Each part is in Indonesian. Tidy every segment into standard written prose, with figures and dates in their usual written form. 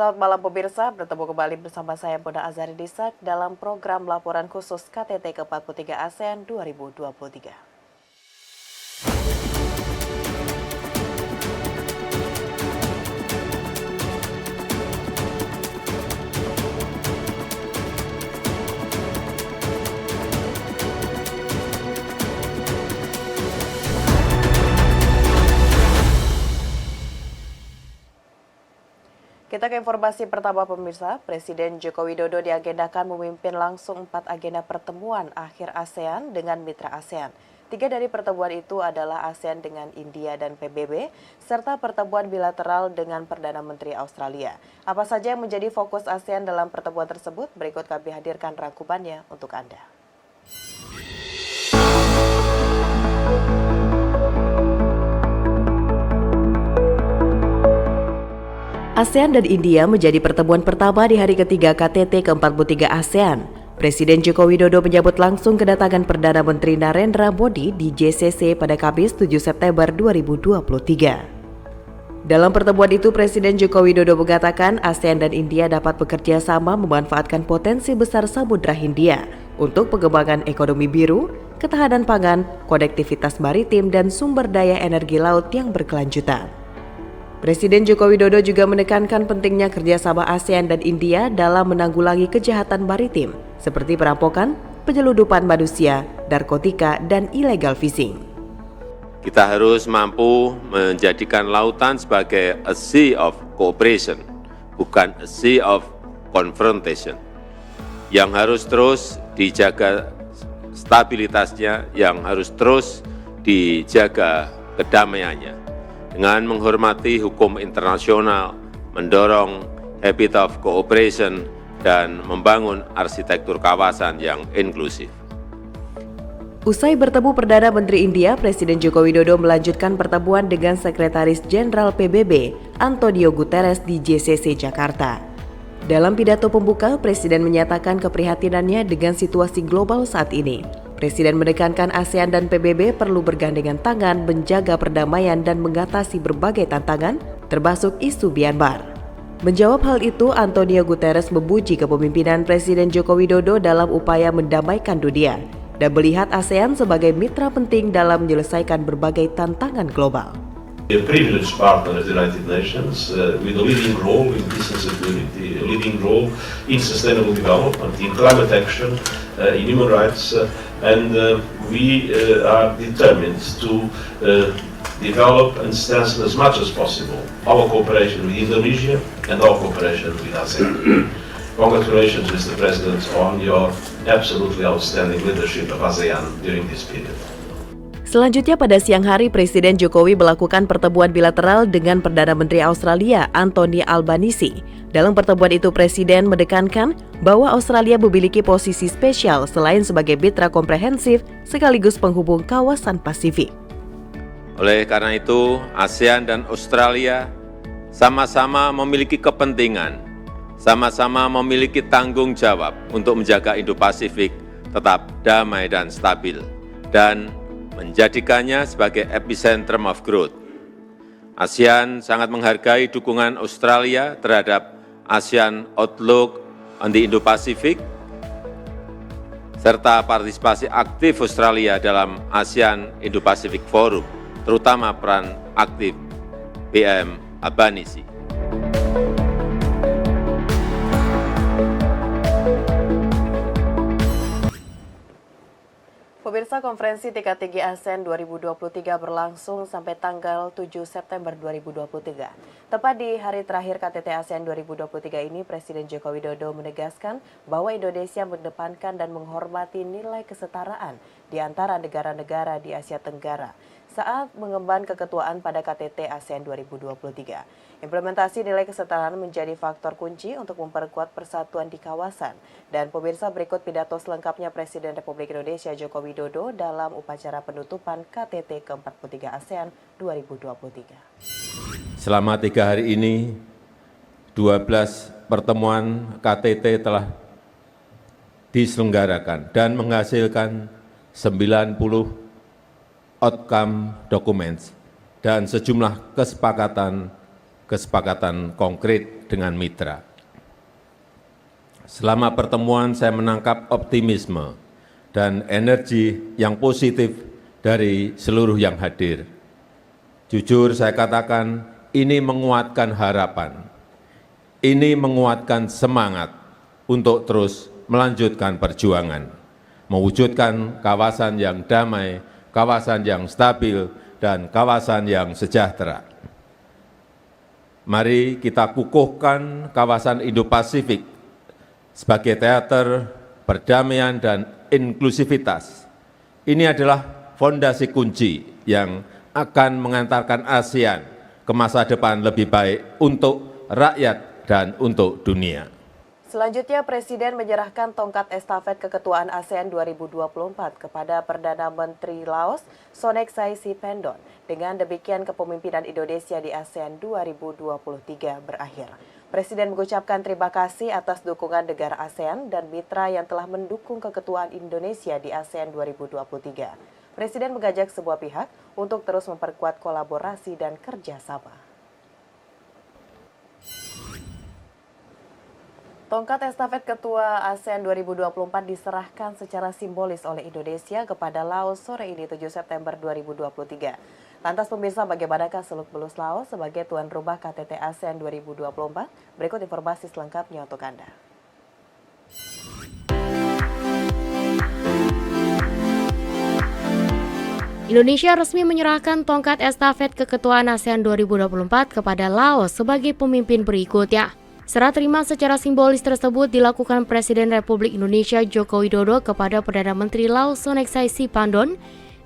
Selamat malam pemirsa, bertemu kembali bersama saya Bunda Azari Disak dalam program laporan khusus KTT ke-43 ASEAN 2023. Kita ke informasi pertama pemirsa, Presiden Joko Widodo diagendakan memimpin langsung 4 agenda pertemuan akhir ASEAN dengan mitra ASEAN. 3 dari pertemuan itu adalah ASEAN dengan India dan PBB, serta pertemuan bilateral dengan Perdana Menteri Australia. Apa saja yang menjadi fokus ASEAN dalam pertemuan tersebut? Berikut kami hadirkan rangkumannya untuk Anda. ASEAN dan India menjadi pertemuan pertama di hari ketiga KTT ke-43 ASEAN. Presiden Joko Widodo menyambut langsung kedatangan Perdana Menteri Narendra Modi di JCC pada Kamis 7 September 2023. Dalam pertemuan itu, Presiden Joko Widodo mengatakan ASEAN dan India dapat bekerja sama memanfaatkan potensi besar Samudra Hindia untuk pengembangan ekonomi biru, ketahanan pangan, konektivitas maritim, dan sumber daya energi laut yang berkelanjutan. Presiden Joko Widodo juga menekankan pentingnya kerjasama ASEAN dan India dalam menanggulangi kejahatan maritim seperti perampokan, penyeludupan manusia, narkotika, dan illegal fishing. Kita harus mampu menjadikan lautan sebagai a sea of cooperation, bukan a sea of confrontation, yang harus terus dijaga stabilitasnya, yang harus terus dijaga kedamaiannya. Dengan menghormati hukum internasional, mendorong habit of cooperation, dan membangun arsitektur kawasan yang inklusif. Usai bertemu Perdana Menteri India, Presiden Joko Widodo melanjutkan pertemuan dengan Sekretaris Jenderal PBB, Antonio Guterres di JCC Jakarta. Dalam pidato pembuka, Presiden menyatakan keprihatinannya dengan situasi global saat ini. Presiden menekankan ASEAN dan PBB perlu bergandengan tangan menjaga perdamaian dan mengatasi berbagai tantangan, termasuk isu Myanmar. Menjawab hal itu, Antonio Guterres memuji kepemimpinan Presiden Joko Widodo dalam upaya mendamaikan dunia dan melihat ASEAN sebagai mitra penting dalam menyelesaikan berbagai tantangan global. A privileged partner of the United Nations with a leading role in peace and security, a leading role in sustainable development, in climate action, in human rights, and we are determined to develop and strengthen as much as possible our cooperation with Indonesia and our cooperation with ASEAN. Congratulations, Mr. President, on your absolutely outstanding leadership of ASEAN during this period. Selanjutnya pada siang hari, Presiden Jokowi melakukan pertemuan bilateral dengan Perdana Menteri Australia, Anthony Albanese. Dalam pertemuan itu, Presiden menekankan bahwa Australia memiliki posisi spesial selain sebagai mitra komprehensif sekaligus penghubung kawasan Pasifik. Oleh karena itu, ASEAN dan Australia sama-sama memiliki kepentingan, sama-sama memiliki tanggung jawab untuk menjaga Indo-Pasifik tetap damai dan stabil, dan menjadikannya sebagai epicentrum of growth. ASEAN sangat menghargai dukungan Australia terhadap ASEAN Outlook on the Indo-Pacific, serta partisipasi aktif Australia dalam ASEAN Indo-Pacific Forum, terutama peran aktif PM Albanese. Pemirsa, konferensi tingkat tinggi ASEAN 2023 berlangsung sampai tanggal 7 September 2023. Tepat di hari terakhir KTT ASEAN 2023 ini, Presiden Joko Widodo menegaskan bahwa Indonesia mengedepankan dan menghormati nilai kesetaraan di antara negara-negara di Asia Tenggara saat mengemban keketuaan pada KTT ASEAN 2023. Implementasi nilai kesetaraan menjadi faktor kunci untuk memperkuat persatuan di kawasan. Dan pemirsa, berikut pidato selengkapnya Presiden Republik Indonesia Joko Widodo dalam upacara penutupan KTT ke-43 ASEAN 2023. Selama 3 hari ini, 12 pertemuan KTT telah diselenggarakan dan menghasilkan 90 outcome documents dan sejumlah kesepakatan kesepakatan konkret dengan mitra. Selama pertemuan saya menangkap optimisme dan energi yang positif dari seluruh yang hadir. Jujur saya katakan, ini menguatkan harapan, ini menguatkan semangat untuk terus melanjutkan perjuangan, mewujudkan kawasan yang damai, kawasan yang stabil, dan kawasan yang sejahtera. Mari kita kukuhkan kawasan Indo-Pasifik sebagai teater perdamaian dan inklusivitas. Ini adalah fondasi kunci yang akan mengantarkan ASEAN ke masa depan lebih baik untuk rakyat dan untuk dunia. Selanjutnya, Presiden menyerahkan tongkat estafet keketuaan ASEAN 2024 kepada Perdana Menteri Laos, Sonexay Siphandone. Dengan demikian, kepemimpinan Indonesia di ASEAN 2023 berakhir. Presiden mengucapkan terima kasih atas dukungan negara ASEAN dan mitra yang telah mendukung keketuaan Indonesia di ASEAN 2023. Presiden mengajak semua pihak untuk terus memperkuat kolaborasi dan kerjasama. Tongkat estafet Ketua ASEAN 2024 diserahkan secara simbolis oleh Indonesia kepada Laos sore ini 7 September 2023. Lantas pemirsa, bagaimanakah seluk-beluk Laos sebagai tuan rumah KTT ASEAN 2024? Berikut informasi selengkapnya untuk Anda. Indonesia resmi menyerahkan tongkat estafet keketuaan ASEAN 2024 kepada Laos sebagai pemimpin berikutnya. Serah terima secara simbolis tersebut dilakukan Presiden Republik Indonesia Joko Widodo kepada Perdana Menteri Laos Sonexay Siphandone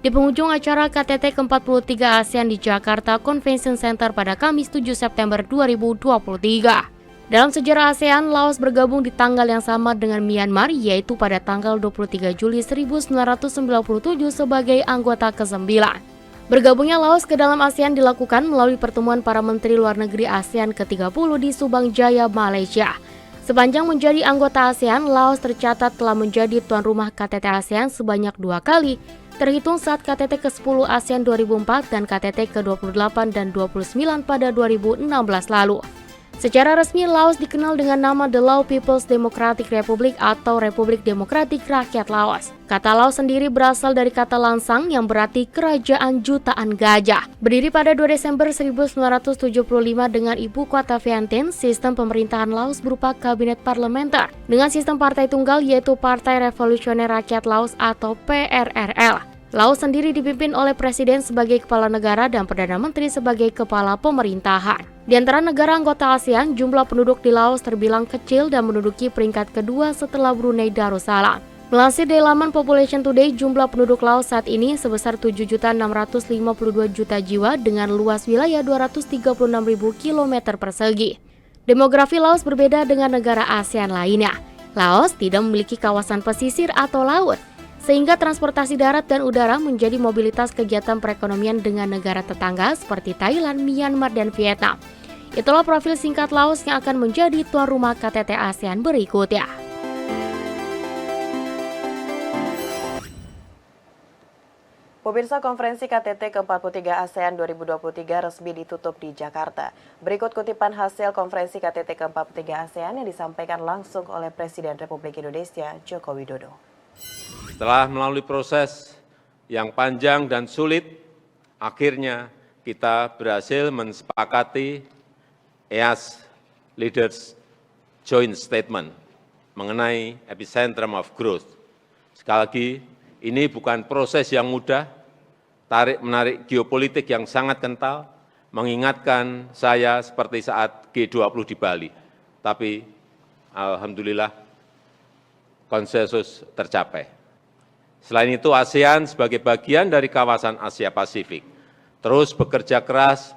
di penghujung acara KTT ke-43 ASEAN di Jakarta Convention Center pada Kamis 7 September 2023. Dalam sejarah ASEAN, Laos bergabung di tanggal yang sama dengan Myanmar, yaitu pada tanggal 23 Juli 1997 sebagai anggota ke-9. Bergabungnya Laos ke dalam ASEAN dilakukan melalui pertemuan para Menteri Luar Negeri ASEAN ke-30 di Subang Jaya, Malaysia. Sepanjang menjadi anggota ASEAN, Laos tercatat telah menjadi tuan rumah KTT ASEAN sebanyak 2 kali, terhitung saat KTT ke-10 ASEAN 2004 dan KTT ke-28 dan 29 pada 2016 lalu. Secara resmi, Laos dikenal dengan nama The Lao People's Democratic Republic atau Republik Demokratik Rakyat Laos. Kata Laos sendiri berasal dari kata lansang yang berarti kerajaan jutaan gajah. Berdiri pada 2 Desember 1975 dengan ibu kota Vientiane, sistem pemerintahan Laos berupa kabinet parlementer dengan sistem partai tunggal yaitu Partai Revolusioner Rakyat Laos atau PRRL. Laos sendiri dipimpin oleh Presiden sebagai kepala negara dan Perdana Menteri sebagai kepala pemerintahan. Di antara negara anggota ASEAN, jumlah penduduk di Laos terbilang kecil dan menduduki peringkat kedua setelah Brunei Darussalam. Melansir dari laman Population Today, jumlah penduduk Laos saat ini sebesar 7.652 juta jiwa dengan luas wilayah 236.000 km persegi. Demografi Laos berbeda dengan negara ASEAN lainnya. Laos tidak memiliki kawasan pesisir atau laut, sehingga transportasi darat dan udara menjadi mobilitas kegiatan perekonomian dengan negara tetangga seperti Thailand, Myanmar, dan Vietnam. Itulah profil singkat Laos yang akan menjadi tuan rumah KTT ASEAN berikutnya. Pemirsa, konferensi KTT ke-43 ASEAN 2023 resmi ditutup di Jakarta. Berikut kutipan hasil konferensi KTT ke-43 ASEAN yang disampaikan langsung oleh Presiden Republik Indonesia Joko Widodo. Setelah melalui proses yang panjang dan sulit, akhirnya kita berhasil mensepakati EAS Leaders Joint Statement mengenai epicentrum of growth. Sekali lagi, ini bukan proses yang mudah, tarik-menarik geopolitik yang sangat kental, mengingatkan saya seperti saat G20 di Bali. Tapi, alhamdulillah, konsensus tercapai. Selain itu, ASEAN sebagai bagian dari kawasan Asia Pasifik terus bekerja keras,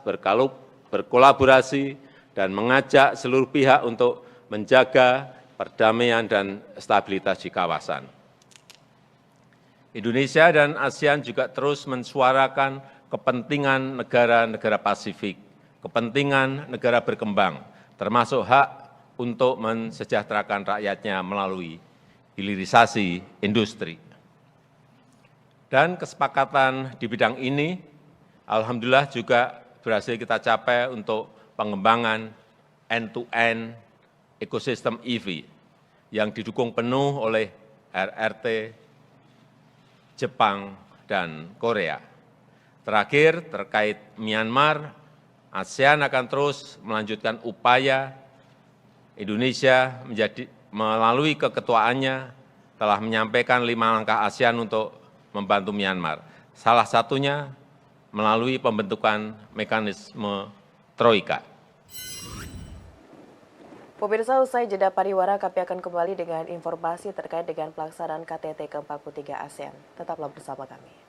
berkolaborasi, dan mengajak seluruh pihak untuk menjaga perdamaian dan stabilitas di kawasan. Indonesia dan ASEAN juga terus mensuarakan kepentingan negara-negara Pasifik, kepentingan negara berkembang, termasuk hak untuk mensejahterakan rakyatnya melalui hilirisasi industri. Dan kesepakatan di bidang ini, alhamdulillah juga berhasil kita capai untuk pengembangan end-to-end ekosistem EV yang didukung penuh oleh RRT, Jepang, dan Korea. Terakhir, terkait Myanmar, ASEAN akan terus melanjutkan upaya Indonesia melalui keketuaannya telah menyampaikan 5 langkah ASEAN untuk membantu Myanmar. Salah satunya melalui pembentukan mekanisme Troika. Pemirsa, usai jeda pariwara, kami akan kembali dengan informasi terkait dengan pelaksanaan KTT ke-43 ASEAN. Tetaplah bersama kami.